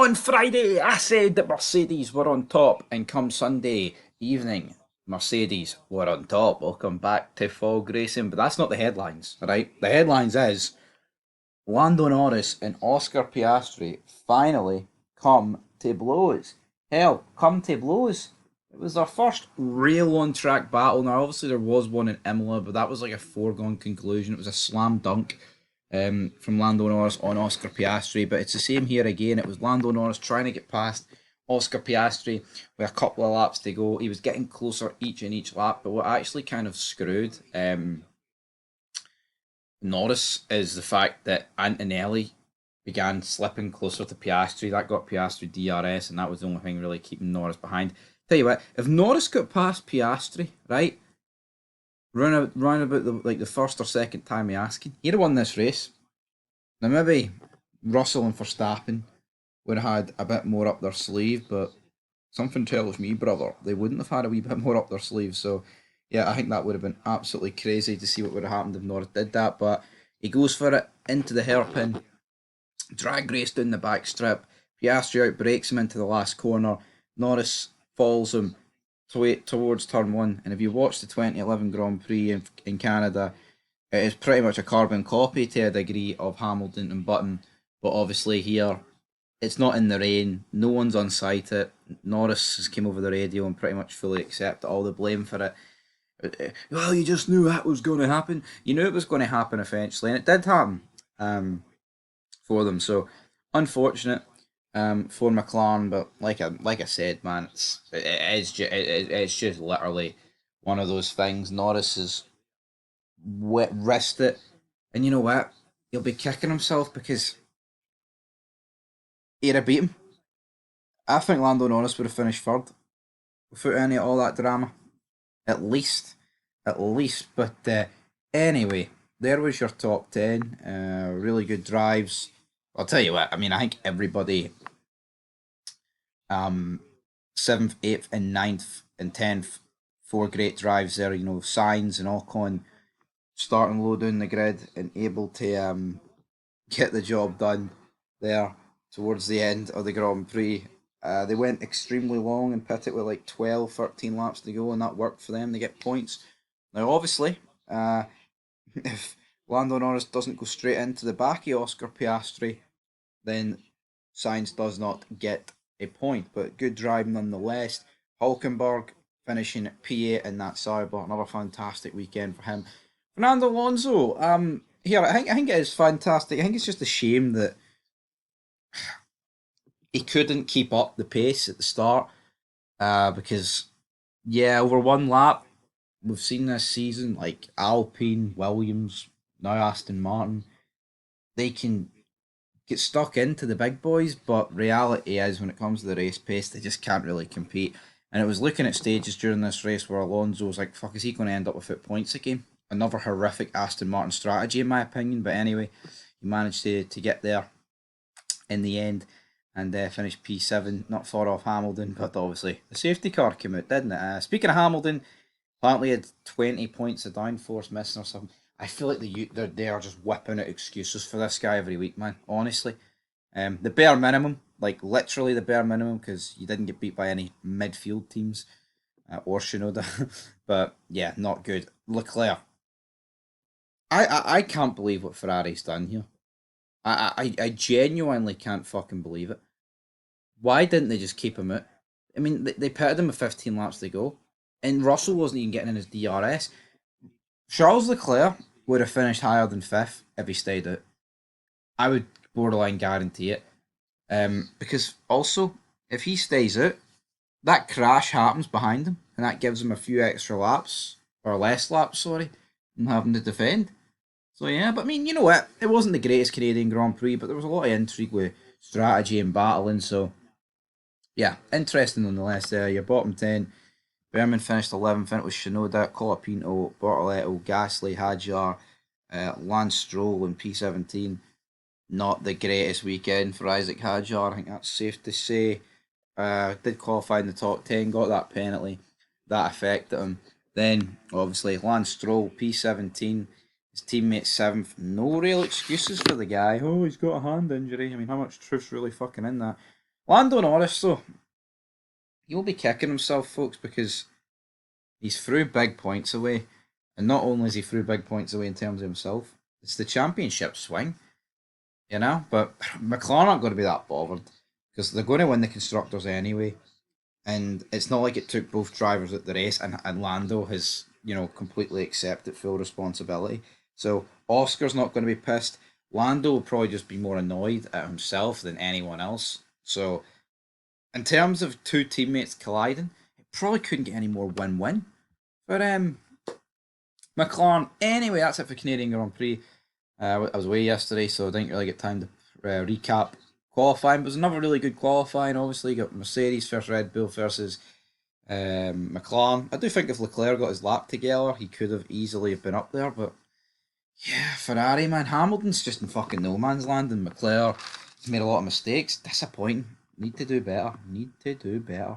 On Friday, I said that Mercedes were on top, and come Sunday evening, Mercedes were on top. Welcome back to Fog Racing, but that's not the headlines, right? The headlines is Lando Norris and Oscar Piastri finally come to blows. Hell, come to blows. It was their first real on track battle. Now, obviously, there was one in Imola, but that was like a foregone conclusion. It was a slam dunk from Lando Norris on Oscar Piastri. But it's the same here again. It was Lando Norris trying to get past Oscar Piastri with a couple of laps to go. He was getting closer each lap, but what actually kind of screwed Norris is the fact that Antonelli began slipping closer to Piastri. That got Piastri DRS, and that was the only thing really keeping Norris behind. Tell you what, if Norris got past Piastri, right, round about the first or second time he asking, he'd have won this race. Now maybe Russell and Verstappen would have had a bit more up their sleeve, but something tells me, brother, they wouldn't have had a wee bit more up their sleeve. So yeah, I think that would have been absolutely crazy to see what would have happened if Norris did that. But he goes for it into the hairpin, drag race down the back strip. Piastri outbreaks him into the last corner. Norris falls him towards turn one. And if you watch the 2011 Grand Prix in Canada, it is pretty much a carbon copy to a degree of Hamilton and Button. But obviously here, it's not in the rain. No one's on site it. Norris has came over the radio and pretty much fully accepted all the blame for it. Well, you just knew that was going to happen. You knew it was going to happen eventually, and it did happen for them. So unfortunate for McLaren, but like I said, man, it's just literally one of those things. Norris has risked it, and you know what? He'll be kicking himself because he'd have beat him. I think Lando Norris would have finished third without any of all that drama. At least, at least. But anyway, there was your top 10. Really good drives. I'll tell you what, I mean, I think everybody, um, 7th, 8th, and 9th, and 10th, four great drives there. You know, Sainz and Ocon starting low down the grid and able to get the job done there towards the end of the Grand Prix. They went extremely long and pit it with like 12, 13 laps to go, and that worked for them. They get points. Now, obviously, if Lando Norris doesn't go straight into the back of Oscar Piastri, then Sainz does not get a point. But good drive nonetheless. Hulkenberg finishing P8 in that Sauber. Another fantastic weekend for him. Fernando Alonso, here I think it is fantastic. I think it's just a shame that he couldn't keep up the pace at the start because, yeah, over one lap, we've seen this season like Alpine, Williams, now Aston Martin, they can get stuck into the big boys, but reality is when it comes to the race pace, they just can't really compete. And it was looking at stages during this race where Alonso was like, fuck, is he going to end up without points again? Another horrific Aston Martin strategy, in my opinion. But anyway, he managed to get there in the end and finished P7, not far off Hamilton, but obviously the safety car came out, didn't it? Speaking of Hamilton, apparently had 20 points of downforce missing or something. I feel like they are just whipping out excuses for this guy every week, man. Honestly, the bare minimum, like literally the bare minimum, because you didn't get beat by any midfield teams or Shinoda. But yeah, not good. Leclerc, I can't believe what Ferrari's done here. I genuinely can't fucking believe it. Why didn't they just keep him out? I mean, they pitted him with 15 laps to go, and Russell wasn't even getting in his DRS. Charles Leclerc would have finished higher than fifth if he stayed out. I would borderline guarantee it. Because also, if he stays out, that crash happens behind him, and that gives him a few extra laps, or less laps, sorry, and having to defend. So yeah, but I mean, you know what? It wasn't the greatest Canadian Grand Prix, but there was a lot of intrigue with strategy and battling. So yeah, interesting nonetheless. Your bottom 10, Berman finished 11th, and it was Shinoda, Colapinto, Bortoletto, Gasly, Hadjar, Lance Stroll, and P17. Not the greatest weekend for Isaac Hadjar, I think that's safe to say. Did qualify in the top 10, got that penalty. That affected him. Then, obviously, Lance Stroll, P17, his teammate 7th. No real excuses for the guy. Oh, he's got a hand injury. I mean, how much truth's really fucking in that? Lando Norris, though, he'll be kicking himself, folks, because he's threw big points away. And not only is he threw big points away in terms of himself, it's the championship swing, you know? But McLaren aren't going to be that bothered because they're going to win the Constructors anyway. And it's not like it took both drivers at the race, and Lando has, completely accepted full responsibility. So Oscar's not going to be pissed. Lando will probably just be more annoyed at himself than anyone else. So, in terms of two teammates colliding, it probably couldn't get any more win-win for McLaren. Anyway, that's it for Canadian Grand Prix. I was away yesterday, so I didn't really get time to recap qualifying. But it was another really good qualifying. Obviously, you got Mercedes versus Red Bull versus McLaren. I do think if Leclerc got his lap together, he could have easily been up there. But yeah, Ferrari, man, Hamilton's just in fucking no man's land, and Leclerc has made a lot of mistakes. Disappointing. Need to do better. Need to do better.